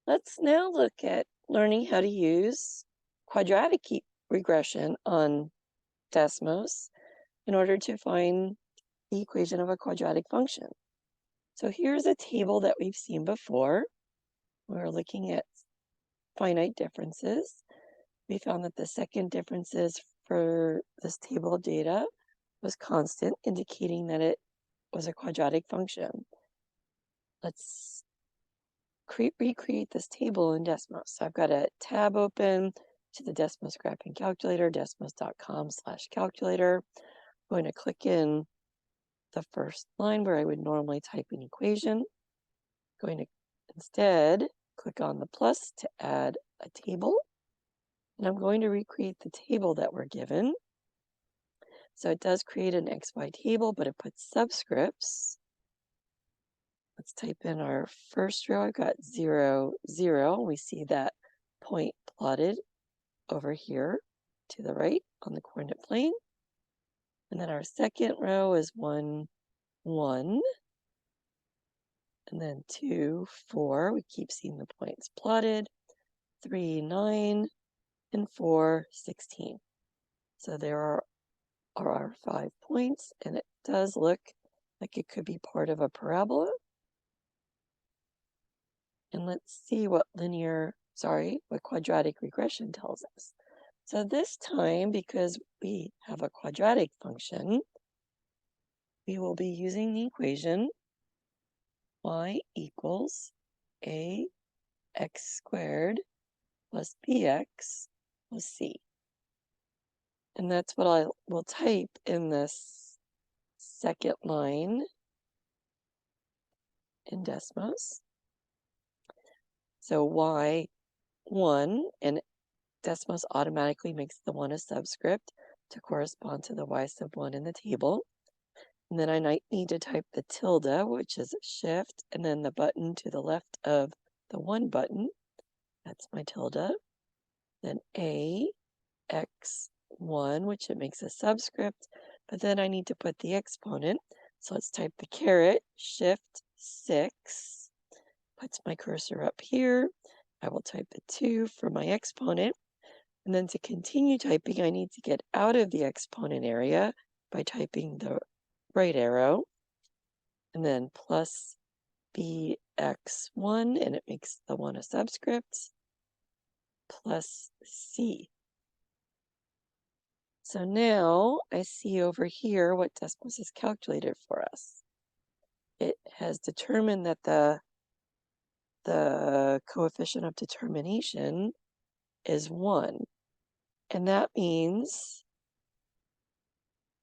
Let's now look at learning how to use quadratic regression on Desmos in order to find the equation of a quadratic function. So here's a table that we've seen before. We're looking at finite differences. We found that the second differences for this table of data was constant, indicating that it was a quadratic function. Let's recreate this table in Desmos. So I've got a tab open to the Desmos graphing calculator, desmos.com/calculator. I'm going to click in the first line where I would normally type an equation. I'm going to instead click on the plus to add a table. And I'm going to recreate the table that we're given. So it does create an XY table, but it puts subscripts. Let's type in our first row. I've got 0, 0. We see that point plotted over here to the right on the coordinate plane. And then our second row is 1, 1. And then 2, 4. We keep seeing the points plotted. 3, 9. And 4, 16. So there are our 5 points, and it does look like it could be part of a parabola. And let's see what quadratic regression tells us. So this time, because we have a quadratic function, we will be using the equation y equals ax squared plus bx plus c. And that's what I will type in this second line in Desmos. So y1, and Desmos automatically makes the 1 a subscript to correspond to the y sub 1 in the table. And then I need to type the tilde, which is shift, and then the button to the left of the 1 button. That's my tilde. Then a x1, which it makes a subscript, but then I need to put the exponent. So let's type the caret, shift 6, puts my cursor up here. I will type the 2 for my exponent. And then to continue typing, I need to get out of the exponent area by typing the right arrow. And then plus bx1, and it makes the 1 a subscript, plus c. So now I see over here what Desmos has calculated for us. It has determined that the coefficient of determination is 1. And that means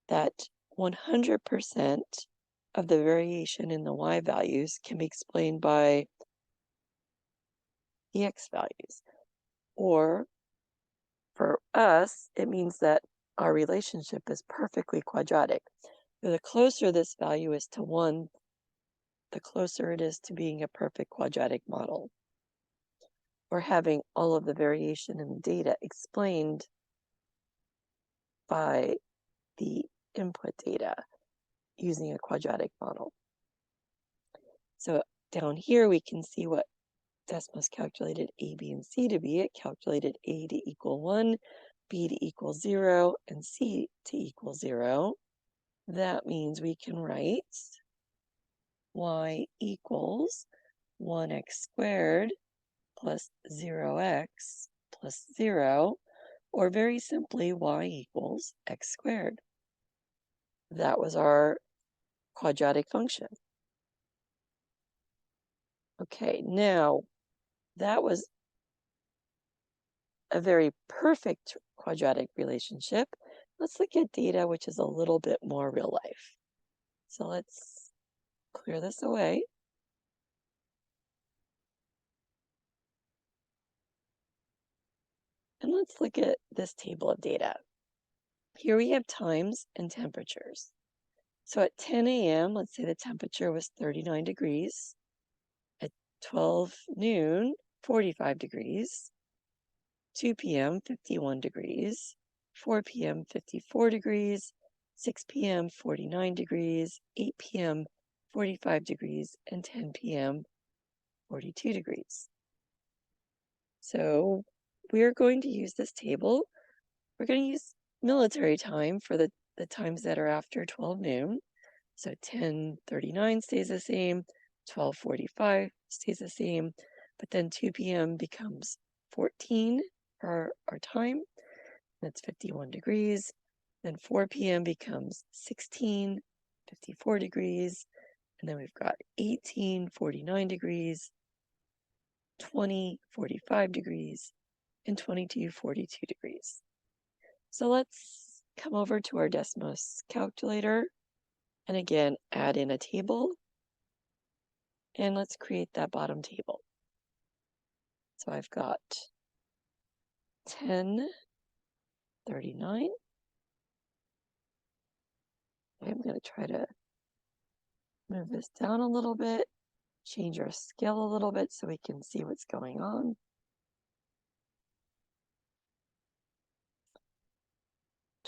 that 100% of the variation in the y values can be explained by the x values. Or for us, it means that our relationship is perfectly quadratic. So the closer this value is to 1, the closer it is to being a perfect quadratic model, or having all of the variation in the data explained by the input data using a quadratic model. So down here we can see what Desmos calculated a, b, and c to be. It calculated a to equal 1, b to equal 0, and c to equal 0. That means we can write y equals 1x squared plus 0x plus 0, or very simply y equals x squared. That was our quadratic function. Okay, now that was a very perfect quadratic relationship. Let's look at data which is a little bit more real life. So let's clear this away. And let's look at this table of data. Here we have times and temperatures. So at 10 a.m., let's say the temperature was 39 degrees. At 12 noon, 45 degrees. 2 p.m., 51 degrees. 4 p.m., 54 degrees. 6 p.m., 49 degrees. 8 p.m., 45 degrees. And 10 p.m., 42 degrees. So we're going to use this table. We're going to use military time for the times that are after 12 noon. So 10:39 stays the same, 12:45 stays the same, but then 2 p.m. becomes 14 for our time. That's 51 degrees. Then 4 p.m. becomes 16, 54 degrees. And then we've got 18, 49 degrees, 20, 45 degrees, and 22, 42 degrees. So let's come over to our Desmos calculator and again add in a table. And let's create that bottom table. So I've got 10:39. I'm going to try to move this down a little bit, change our scale a little bit so we can see what's going on.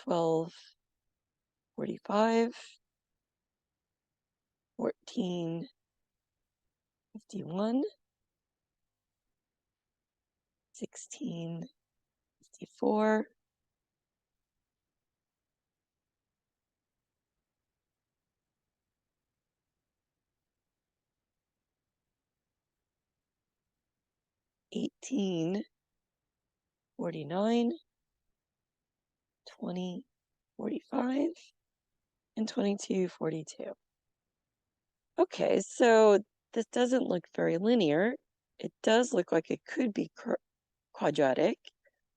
12:45, 14:51, 16:54, 18:49, 20:45, and 22:42. Okay, so this doesn't look very linear. It does look like it could be quadratic.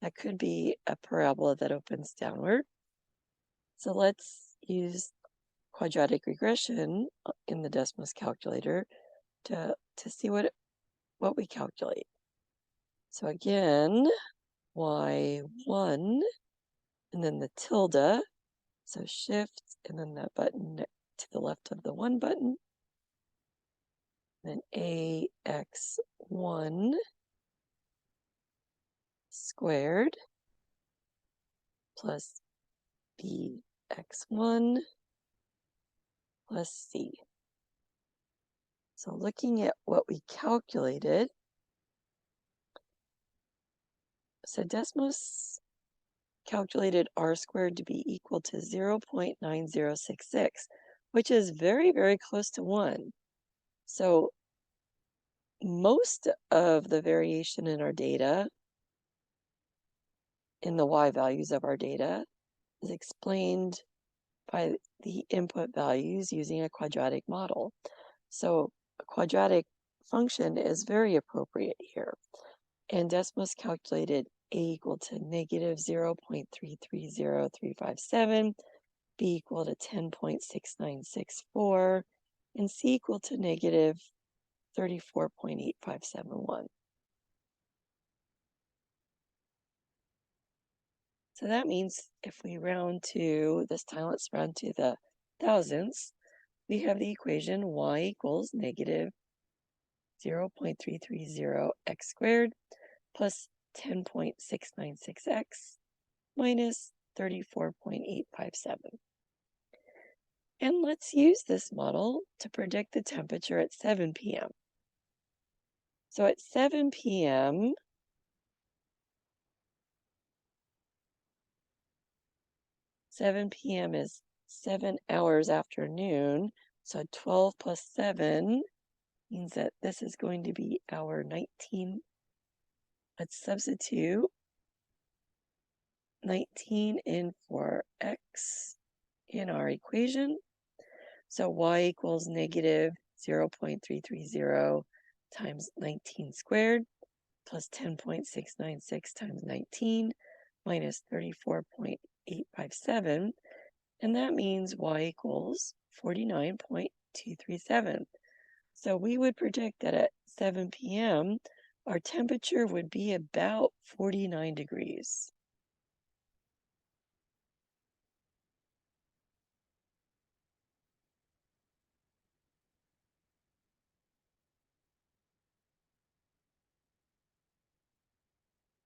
That could be a parabola that opens downward. So let's use quadratic regression in the Desmos calculator to see what we calculate. So again, y1 and then the tilde. So shift and then that button to the left of the 1 button. Then ax1 squared plus bx1 plus c. So looking at what we calculated, so Desmos calculated r squared to be equal to 0.9066, which is very, very close to 1. So most of the variation in our data, in the y values of our data, is explained by the input values using a quadratic model. So a quadratic function is very appropriate here. And Desmos calculated a equal to negative 0.330357, b equal to 10.6964, and c equal to negative 34.8571. So that means if we round to, this time let's round to the thousandths, we have the equation y equals negative 0.330 x squared plus 10.696x minus 34.857. And let's use this model to predict the temperature at 7 p.m. So at 7 p.m., is 7 hours after noon. So 12 plus 7 means that this is going to be hour 19. Let's substitute 19 in for x in our equation. So y equals negative 0.330 times 19 squared plus 10.696 times 19 minus 34.857. And that means y equals 49.237. So we would predict that at 7 p.m., our temperature would be about 49 degrees.